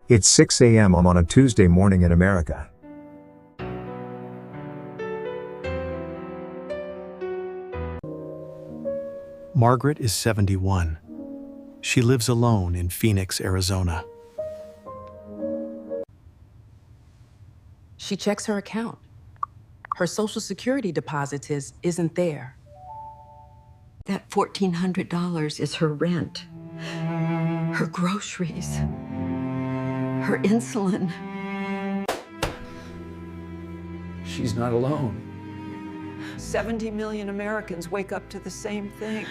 It's 6 a.m. on a Tuesday morning in America. Margaret is 71. She lives alone in Phoenix, Arizona. She checks her account. Her Social Security deposit isn't there. That $1,400 is her rent, her groceries, her insulin. She's not alone. 70 million Americans wake up to the same thing.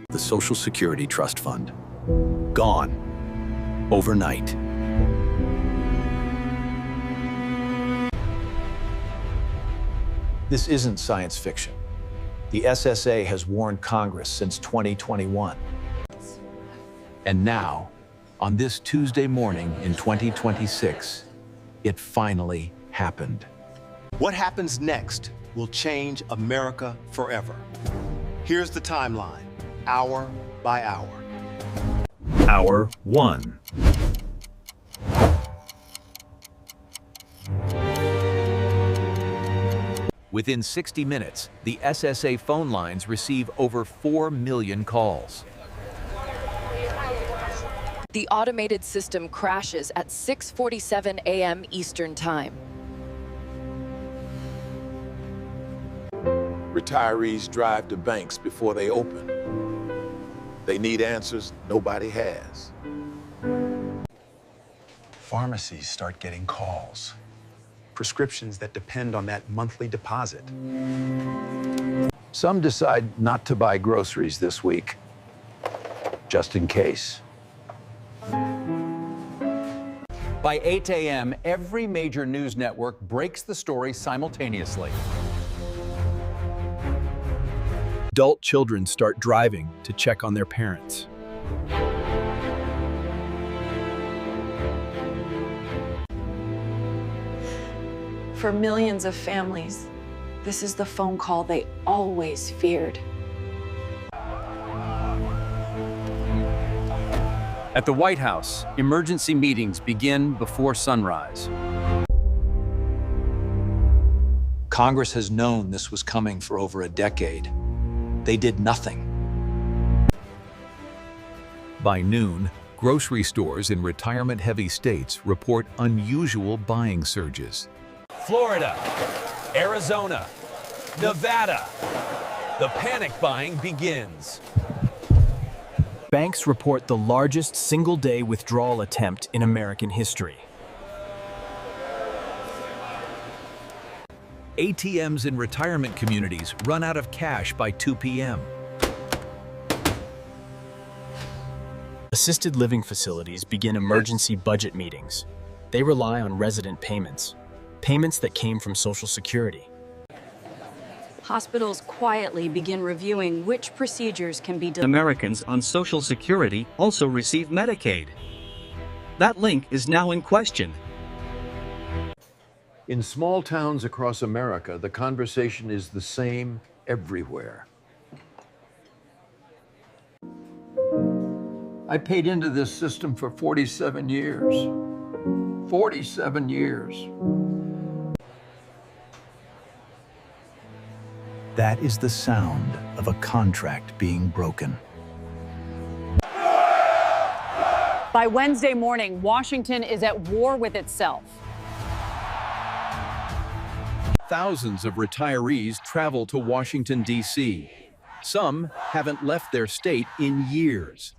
The Social Security Trust Fund. Gone. Overnight. This isn't science fiction. The SSA has warned Congress since 2021. And now, on this Tuesday morning in 2026, it finally happened. What happens next will change America forever. Here's the timeline, hour by hour. Hour 1. Within 60 minutes, the SSA phone lines receive over 4 million calls. The automated system crashes at 6:47 a.m. Eastern Time. Retirees drive to banks before they open. They need answers nobody has. Pharmacies start getting calls. Prescriptions that depend on that monthly deposit. Some decide not to buy groceries this week, just in case. By 8 a.m., every major news network breaks the story simultaneously. Adult children start driving to check on their parents. For millions of families, this is the phone call they always feared. At the White House, emergency meetings begin before sunrise. Congress has known this was coming for over a decade. They did nothing. By noon, grocery stores in retirement-heavy states report unusual buying surges. Florida, Arizona, Nevada. The panic buying begins. Banks report the largest single-day withdrawal attempt in American history. ATMs in retirement communities run out of cash by 2 p.m. Assisted living facilities begin emergency budget meetings. They rely on resident payments that came from Social Security. Hospitals quietly begin reviewing which procedures can be done. Americans on Social Security also receive Medicaid. That link is now in question. In small towns across America, the conversation is the same everywhere. I paid into this system for 47 years. 47 years. That is the sound of a contract being broken. By Wednesday morning, Washington is at war with itself. Thousands of retirees travel to Washington, D.C. Some haven't left their state in years.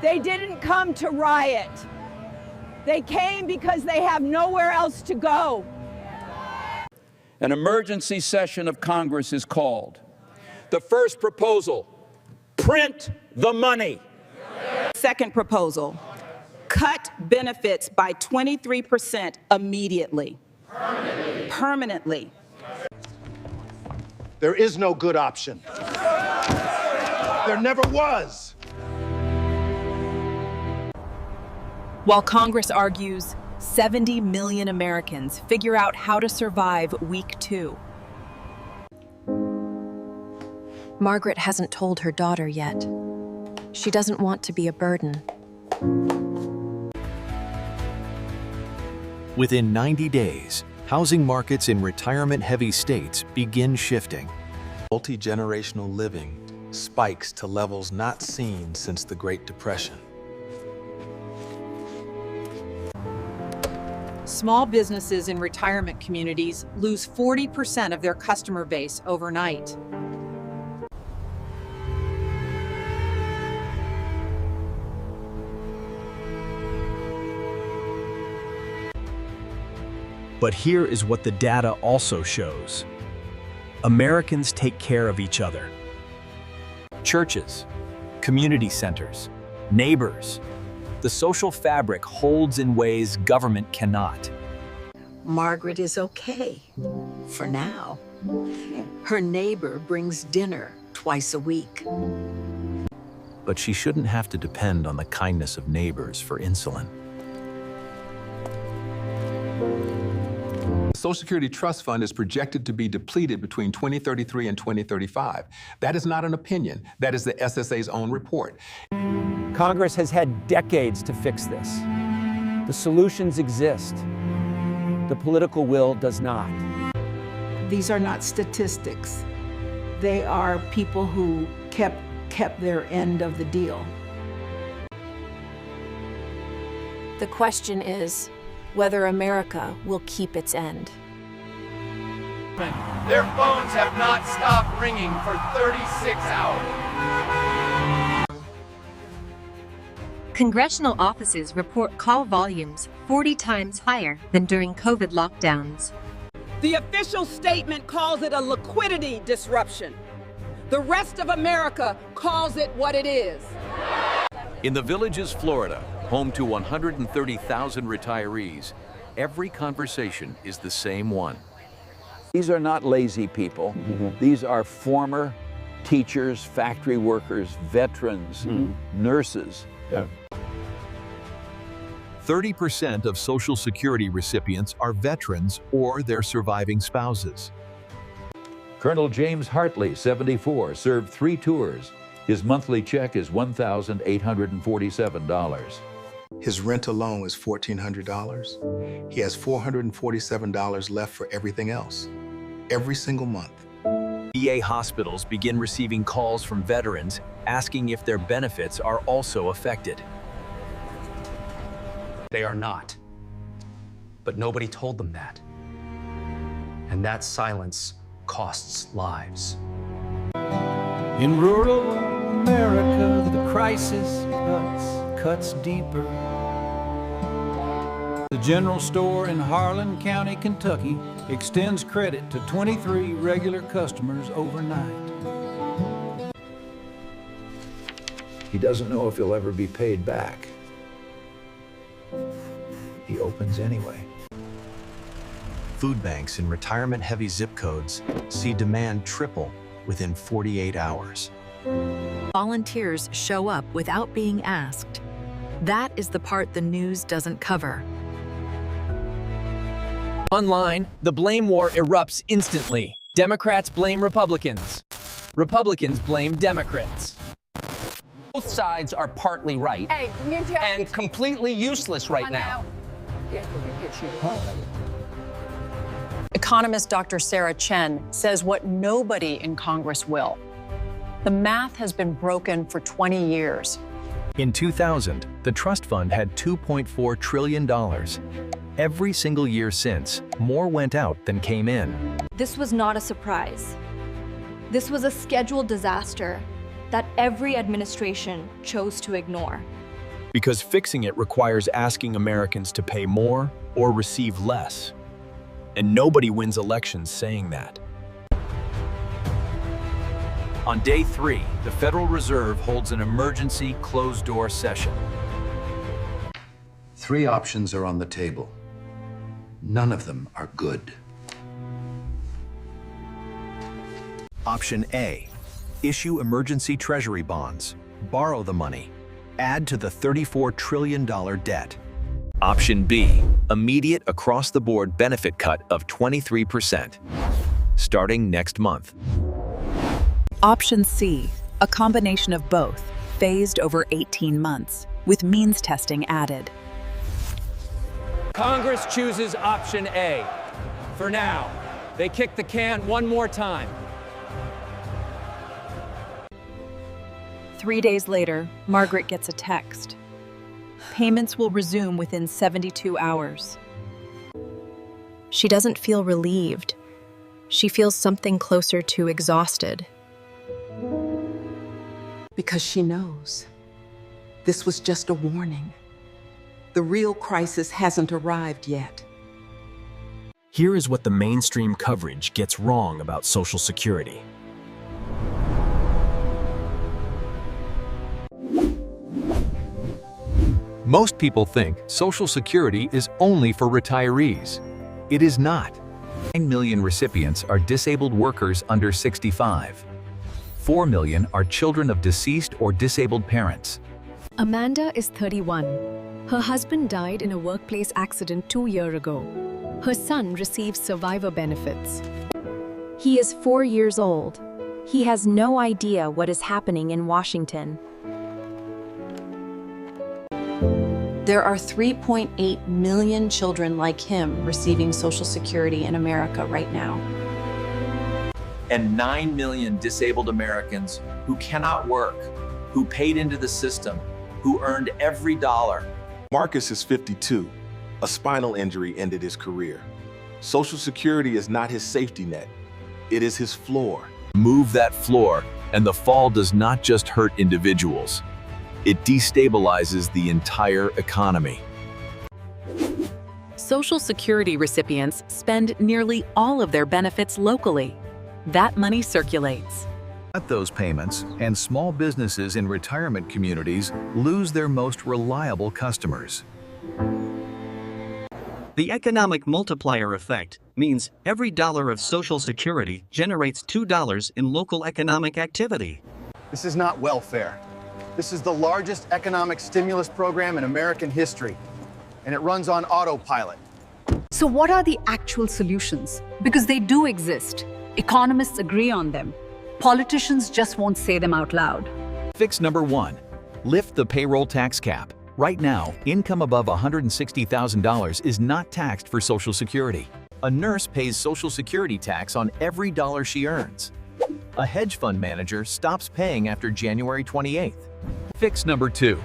They didn't come to riot. They came because they have nowhere else to go. An emergency session of Congress is called. The first proposal, print the money. Second proposal, cut benefits by 23% immediately. Permanently. There is no good option. There never was. While Congress argues, 70 million Americans figure out how to survive week 2. Margaret hasn't told her daughter yet. She doesn't want to be a burden. Within 90 days, housing markets in retirement-heavy states begin shifting. Multi-generational living spikes to levels not seen since the Great Depression. Small businesses in retirement communities lose 40% of their customer base overnight. But here is what the data also shows. Americans take care of each other. Churches, community centers, neighbors. The social fabric holds in ways government cannot. Margaret is okay, for now. Her neighbor brings dinner twice a week. But she shouldn't have to depend on the kindness of neighbors for insulin. The Social Security Trust Fund is projected to be depleted between 2033 and 2035. That is not an opinion. That is the SSA's own report. Congress has had decades to fix this. The solutions exist. The political will does not. These are not statistics. They are people who kept their end of the deal. The question is whether America will keep its end. Their phones have not stopped ringing for 36 hours. Congressional offices report call volumes 40 times higher than during COVID lockdowns. The official statement calls it a liquidity disruption. The rest of America calls it what it is. In the Villages, Florida, home to 130,000 retirees, every conversation is the same one. These are not lazy people. These are former teachers, factory workers, veterans, nurses. 30% of Social Security recipients are veterans or their surviving spouses. Colonel James Hartley, 74, served 3 tours. His monthly check is $1,847. His rent alone is $1,400. He has $447 left for everything else, every single month. VA hospitals begin receiving calls from veterans asking if their benefits are also affected. They are not. But nobody told them that. And that silence costs lives. In rural America, the crisis cuts deeper. The general store in Harlan County, Kentucky, extends credit to 23 regular customers overnight. He doesn't know if he'll ever be paid back. He opens anyway. Food banks in retirement-heavy zip codes see demand triple within 48 hours. Volunteers show up without being asked. That is the part the news doesn't cover. Online, the blame war erupts instantly. Democrats blame Republicans. Republicans blame Democrats. Both sides are partly right and completely useless right now. Economist Dr. Sarah Chen says what nobody in Congress will. The math has been broken for 20 years. In 2000, the trust fund had $2.4 trillion. Every single year since, more went out than came in. This was not a surprise. This was a scheduled disaster that every administration chose to ignore. Because fixing it requires asking Americans to pay more or receive less. And nobody wins elections saying that. On day 3, the Federal Reserve holds an emergency closed-door session. 3 options are on the table. None of them are good. Option A, issue emergency treasury bonds, borrow the money, add to the $34 trillion debt. Option B, immediate across-the-board benefit cut of 23%, starting next month. Option C, a combination of both, phased over 18 months, with means testing added. Congress chooses option A. For now, they kick the can one more time. 3 days later, Margaret gets a text. Payments will resume within 72 hours. She doesn't feel relieved. She feels something closer to exhausted. Because she knows this was just a warning. The real crisis hasn't arrived yet. Here is what the mainstream coverage gets wrong about Social Security. Most people think Social Security is only for retirees. It is not. 9 million recipients are disabled workers under 65. 4 million are children of deceased or disabled parents. Amanda is 31. Her husband died in a workplace accident 2 years ago. Her son receives survivor benefits. He is 4 years old. He has no idea what is happening in Washington. There are 3.8 million children like him receiving Social Security in America right now. And 9 million disabled Americans who cannot work, who paid into the system, who earned every dollar. Marcus is 52. A spinal injury ended his career. Social Security is not his safety net. It is his floor. Move that floor, and the fall does not just hurt individuals. It destabilizes the entire economy. Social Security recipients spend nearly all of their benefits locally. That money circulates. Cut those payments, and small businesses in retirement communities lose their most reliable customers. The economic multiplier effect means every dollar of Social Security generates $2 in local economic activity. This is not welfare. This is the largest economic stimulus program in American history, and it runs on autopilot. So what are the actual solutions? Because they do exist. Economists agree on them. Politicians just won't say them out loud. Fix number 1. Lift the payroll tax cap. Right now, income above $160,000 is not taxed for Social Security. A nurse pays Social Security tax on every dollar she earns. A hedge fund manager stops paying after January 28th. Fix number 2.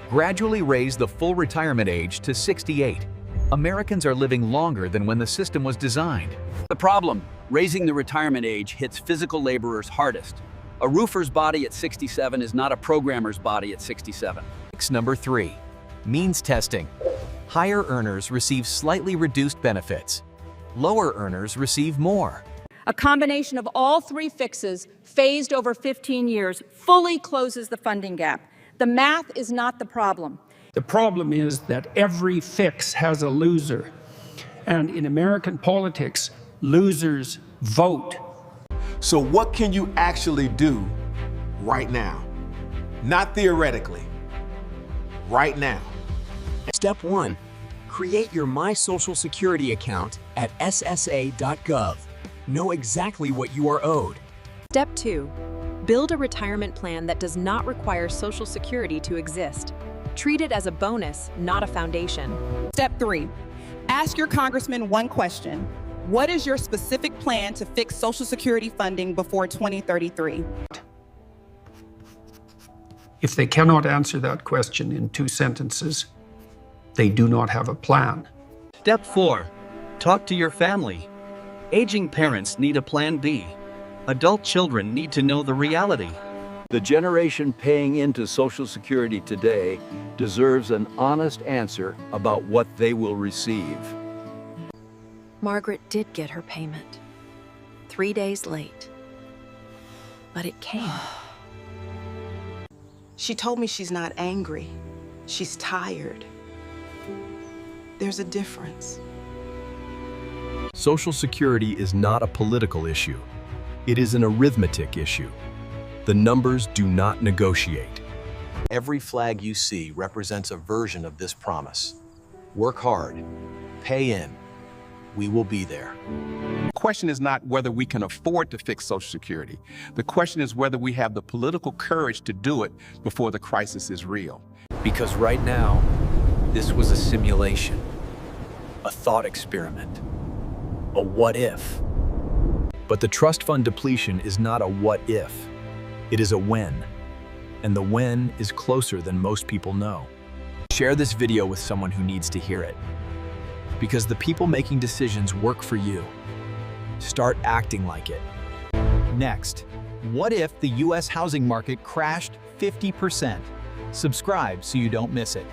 Gradually raise the full retirement age to 68. Americans are living longer than when the system was designed. The problem, raising the retirement age hits physical laborers hardest. A roofer's body at 67 is not a programmer's body at 67. Fix number 3. Means testing. Higher earners receive slightly reduced benefits. Lower earners receive more. A combination of all three fixes, phased over 15 years, fully closes the funding gap. The math is not the problem. The problem is that every fix has a loser. And in American politics, losers vote. So what can you actually do right now? Not theoretically. Right now. Step 1. Create your My Social Security account at ssa.gov. Know exactly what you are owed. Step 2. Build a retirement plan that does not require Social Security to exist. Treat it as a bonus, not a foundation. Step 3. Ask your congressman one question. What is your specific plan to fix Social Security funding before 2033? If they cannot answer that question in 2 sentences, they do not have a plan. Step 4. Talk to your family. Aging parents need a plan B. Adult children need to know the reality. The generation paying into Social Security today deserves an honest answer about what they will receive. Margaret did get her payment. 3 days late. But it came. She told me she's not angry. She's tired. There's a difference. Social Security is not a political issue. It is an arithmetic issue. The numbers do not negotiate. Every flag you see represents a version of this promise. Work hard, pay in, we will be there. The question is not whether we can afford to fix Social Security. The question is whether we have the political courage to do it before the crisis is real. Because right now, this was a simulation. a thought experiment, a what if. But the trust fund depletion is not a what if, it is a when. And the when is closer than most people know. Share this video with someone who needs to hear it. Because the people making decisions work for you. Start acting like it. Next, what if the US housing market crashed 50%? Subscribe so you don't miss it.